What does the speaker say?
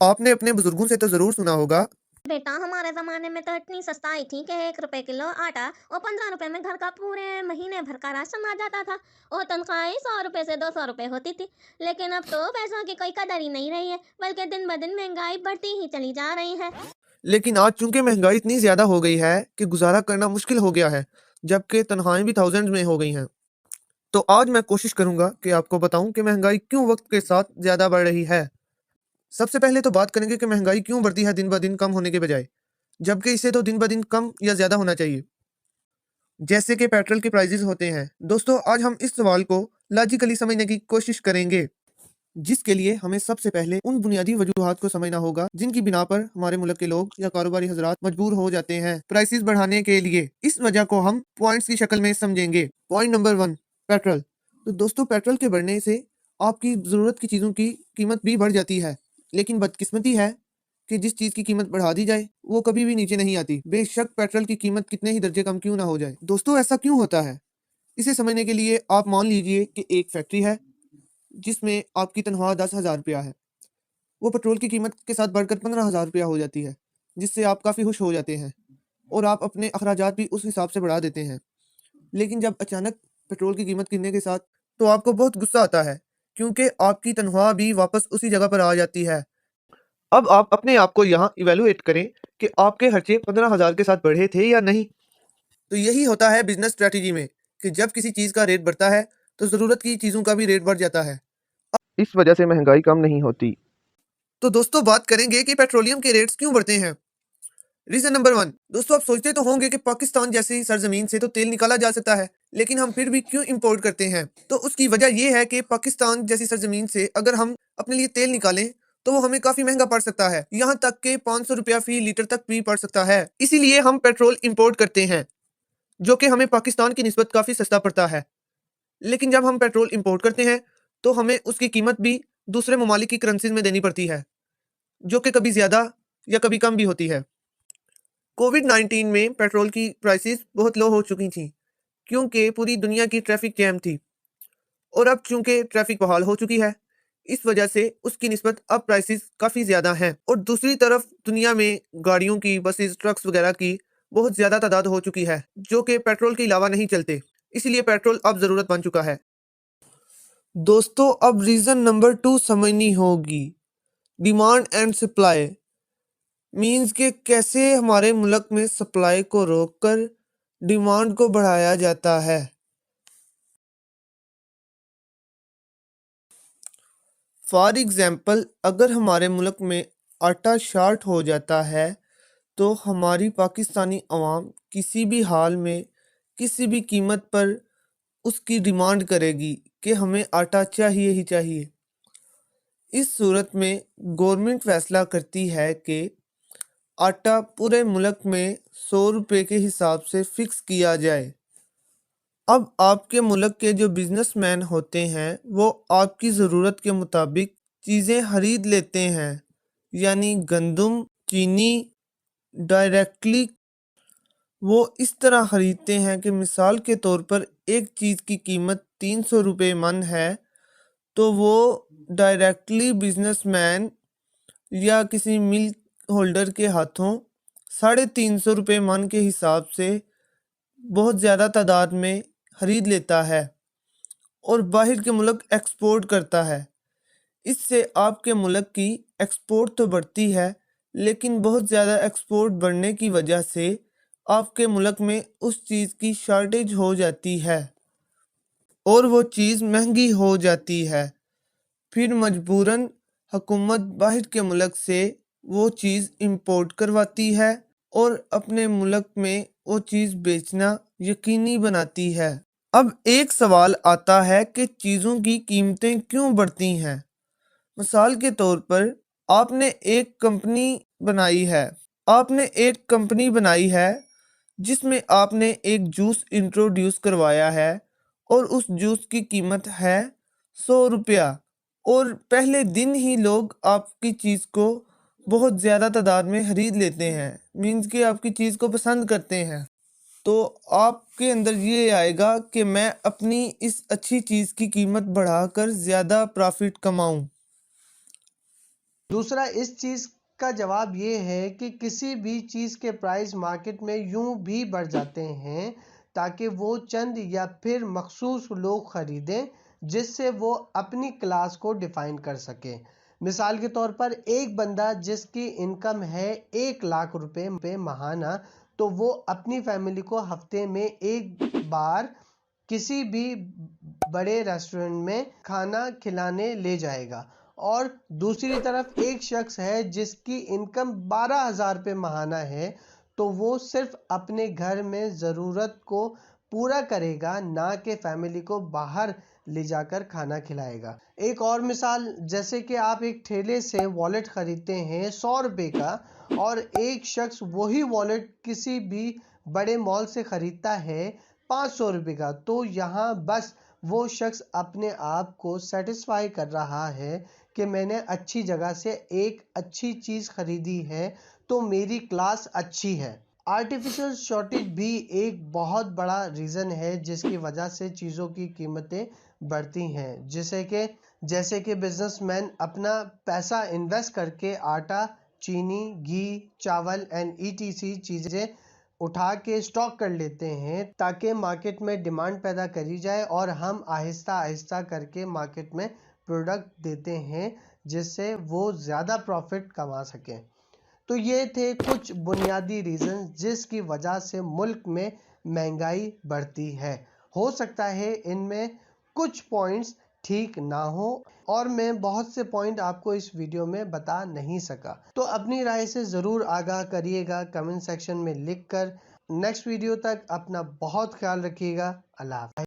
आपने अपने बुजुर्गों से तो जरूर सुना होगा बेटा, हमारे जमाने में तो इतनी सस्ताई थी कि 1 रुपए किलो आटा और 15 रुपए में घर का पूरे महीने भर का राशन आ जाता था। और तनख्वाहें 100 रुपए से 200 रुपए होती थी। लेकिन अब तो पैसों की कोई कदर ही नहीं रही है, बल्कि दिन ब दिन महंगाई बढ़ती ही चली जा रही है। लेकिन आज चूंकि महंगाई इतनी ज्यादा हो गई है कि गुजारा करना मुश्किल हो गया है, जबकि तनख्वाहें भी थाउजेंड में हो गई हैं। तो आज मैं कोशिश करूंगा कि आपको बताऊं कि महंगाई क्यों वक्त के साथ ज्यादा बढ़ रही है। सबसे पहले तो बात करेंगे कि महंगाई क्यों बढ़ती है दिन ब दिन कम होने के बजाय, जबकि इसे तो दिन ब दिन कम या ज्यादा होना चाहिए, जैसे कि पेट्रोल के प्राइसेस होते हैं। दोस्तों, आज हम इस सवाल को लॉजिकली समझने की कोशिश करेंगे, जिसके लिए हमें सबसे पहले उन बुनियादी वजूहात को समझना होगा जिनकी बिना पर हमारे मुल्क के लोग या कारोबारी हजरात मजबूर हो जाते हैं प्राइसेस बढ़ाने के लिए। इस वजह को हम पॉइंट्स की शक्ल में समझेंगे। Point number 1, petrol. तो दोस्तों, पेट्रोल के बढ़ने से आपकी ज़रूरत की चीज़ों की कीमत भी बढ़ जाती है, लेकिन बदकिस्मती है कि जिस चीज़ की कीमत बढ़ा दी जाए वो कभी भी नीचे नहीं आती, बेशक पेट्रोल की कीमत कितने ही दर्जे कम क्यों ना हो जाए। दोस्तों, ऐसा क्यों होता है? इसे समझने के लिए आप मान लीजिए कि एक फैक्ट्री है जिसमें आपकी तनख्वाह 10,000 रुपया है। वो पेट्रोल की कीमत के साथ बढ़कर 15,000 रुपया हो जाती है, जिससे आप काफ़ी खुश हो जाते हैं और आप अपने अखराजात भी उस हिसाब से बढ़ा देते हैं। लेकिन जब अचानक पेट्रोल की कीमत गिरने के साथ तो आपको बहुत गुस्सा आता है, क्योंकि आपकी तनख्वाह भी वापस उसी जगह पर आ जाती है। अब आप अपने आप को यहाँ इवेलुएट करें कि आपके खर्चे 15,000 के साथ बढ़े थे या नहीं। तो यही होता है बिजनेस स्ट्रेटजी में कि जब किसी चीज़ का रेट बढ़ता है तो ज़रूरत की चीज़ों का भी रेट बढ़ जाता है। इस वजह से महंगाई कम नहीं होती। तो दोस्तों, बात करेंगे कि पेट्रोलियम के रेट्स क्यों बढ़ते हैं। रीजन नंबर 1, दोस्तों, आप सोचते तो होंगे कि पाकिस्तान जैसी सरजमीन से तो तेल निकाला जा सकता है, लेकिन हम फिर भी क्यों इंपोर्ट करते हैं। तो उसकी वजह यह है कि पाकिस्तान जैसी सरजमीन से अगर हम अपने लिए तेल निकालें तो वो हमें काफी महंगा पड़ सकता है, यहाँ तक कि 500 रुपया फी लीटर तक भी पड़ सकता है। इसीलिए हम पेट्रोल इंपोर्ट करते हैं, जो कि हमें पाकिस्तान की निस्बत काफी सस्ता पड़ता है। लेकिन जब हम पेट्रोल इंपोर्ट करते हैं तो हमें उसकी कीमत भी दूसरे ममालिक की करेंसीज में देनी पड़ती है, जो कि कभी ज़्यादा या कभी कम भी होती है। कोविड-19 में पेट्रोल की प्राइसेस बहुत लो हो चुकी थी, क्योंकि पूरी दुनिया की ट्रैफिक जैम थी, और अब चूंकि ट्रैफिक बहाल हो चुकी है, इस वजह से उसकी निस्बत अब प्राइसेस काफ़ी ज़्यादा हैं। और दूसरी तरफ दुनिया में गाड़ियों की, बसेस, ट्रक्स वगैरह की बहुत ज़्यादा तादाद हो चुकी है, जो कि पेट्रोल के अलावा नहीं चलते। इसलिए पेट्रोल अब ज़रूरत बन चुका है। दोस्तों, अब रीज़न नंबर 2 समझनी होगी, डिमांड एंड सप्लाई। मीन्स के कैसे हमारे मुल्क में सप्लाई को रोककर डिमांड को बढ़ाया जाता है। फॉर एग्जाम्पल, अगर हमारे मुल्क में आटा शार्ट हो जाता है तो हमारी पाकिस्तानी अवाम किसी भी हाल में किसी भी कीमत पर उसकी डिमांड करेगी कि हमें आटा चाहिए ही चाहिए। इस सूरत में गवर्नमेंट फैसला करती है कि आटा पूरे मुल्क में 100 रुपये के हिसाब से फिक्स किया जाए। अब आपके मुल्क के जो बिजनेसमैन होते हैं वो आपकी ज़रूरत के मुताबिक चीज़ें खरीद लेते हैं, यानी गंदम, चीनी डायरेक्टली वो इस तरह ख़रीदते हैं कि मिसाल के तौर पर एक चीज़ की कीमत 300 रुपये मन है, तो वो डायरेक्टली बिजनेसमैन या किसी मिल होल्डर के हाथों 350 रुपये मन के हिसाब से बहुत ज़्यादा तादाद में ख़रीद लेता है और बाहर के मुल्क एक्सपोर्ट करता है। इससे आपके मुल्क की एक्सपोर्ट तो बढ़ती है, लेकिन बहुत ज़्यादा एक्सपोर्ट बढ़ने की वजह से आपके मुल्क में उस चीज़ की शॉर्टेज हो जाती है और वो चीज़ महंगी हो जाती है। फिर मजबूरन हुकूमत बाहर के मुल्क से वो चीज़ इंपोर्ट करवाती है और अपने मुल्क में वो चीज़ बेचना यकीनी बनाती है। अब एक सवाल आता है कि चीज़ों की कीमतें क्यों बढ़ती हैं। मिसाल के तौर पर आपने एक कंपनी बनाई है जिसमें आपने एक जूस इंट्रोड्यूस करवाया है और उस जूस की कीमत है 100 रुपया, और पहले दिन ही लोग आपकी चीज़ को बहुत ज़्यादा तादाद में खरीद लेते हैं, मीन्स कि आपकी चीज़ को पसंद करते हैं। तो आपके अंदर ये आएगा कि मैं अपनी इस अच्छी चीज़ की कीमत बढ़ाकर ज़्यादा प्रॉफिट कमाऊं। دوسرا اس چیز کا جواب یہ ہے کہ کسی بھی چیز کے پرائز مارکیٹ میں یوں بھی بڑھ جاتے ہیں تاکہ وہ چند یا پھر مخصوص لوگ خریدیں جس سے وہ اپنی کلاس کو ڈیفائن کر سکیں۔ مثال کے طور پر ایک بندہ جس کی انکم ہے 1,00,000 روپے ماہانہ، تو وہ اپنی فیملی کو ہفتے میں ایک بار کسی بھی بڑے ریسٹورنٹ میں کھانا کھلانے لے جائے گا، اور دوسری طرف ایک شخص ہے جس کی انکم 12,000 روپے ماہانہ ہے، تو وہ صرف اپنے گھر میں ضرورت کو پورا کرے گا، نہ کہ فیملی کو باہر لے جا کر کھانا کھلائے گا۔ ایک اور مثال، جیسے کہ آپ ایک ٹھیلے سے والیٹ خریدتے ہیں 100 روپے کا، اور ایک شخص وہی والیٹ کسی بھی بڑے مال سے خریدتا ہے 500 روپے کا، تو یہاں بس وہ شخص اپنے آپ کو سیٹسفائی کر رہا ہے کہ میں نے اچھی جگہ سے ایک اچھی چیز خریدی ہے تو میری کلاس اچھی ہے۔ آرٹیفیشل شارٹیج بھی ایک بہت بڑا ریزن ہے جس کی وجہ سے چیزوں کی قیمتیں بڑھتی ہیں، جیسے کہ بزنس مین اپنا پیسہ انویسٹ کر کے آٹا، چینی، گھی، چاول etc چیزیں اٹھا کے اسٹاک کر لیتے ہیں تاکہ مارکیٹ میں ڈیمانڈ پیدا کری جائے، اور ہم آہستہ آہستہ کر کے مارکیٹ میں پروڈکٹ دیتے ہیں جس سے وہ زیادہ پروفٹ کما سکیں۔ تو یہ تھے کچھ بنیادی ریزن جس کی وجہ سے ملک میں مہنگائی بڑھتی ہے۔ ہو سکتا ہے ان میں کچھ پوائنٹس ٹھیک نہ ہو، اور میں بہت سے پوائنٹ آپ کو اس ویڈیو میں بتا نہیں سکا، تو اپنی رائے سے ضرور آگاہ کریے گا کمنٹ سیکشن میں لکھ کر۔ نیکسٹ ویڈیو تک اپنا بہت خیال رکھیے گا۔ اللہ حافظ۔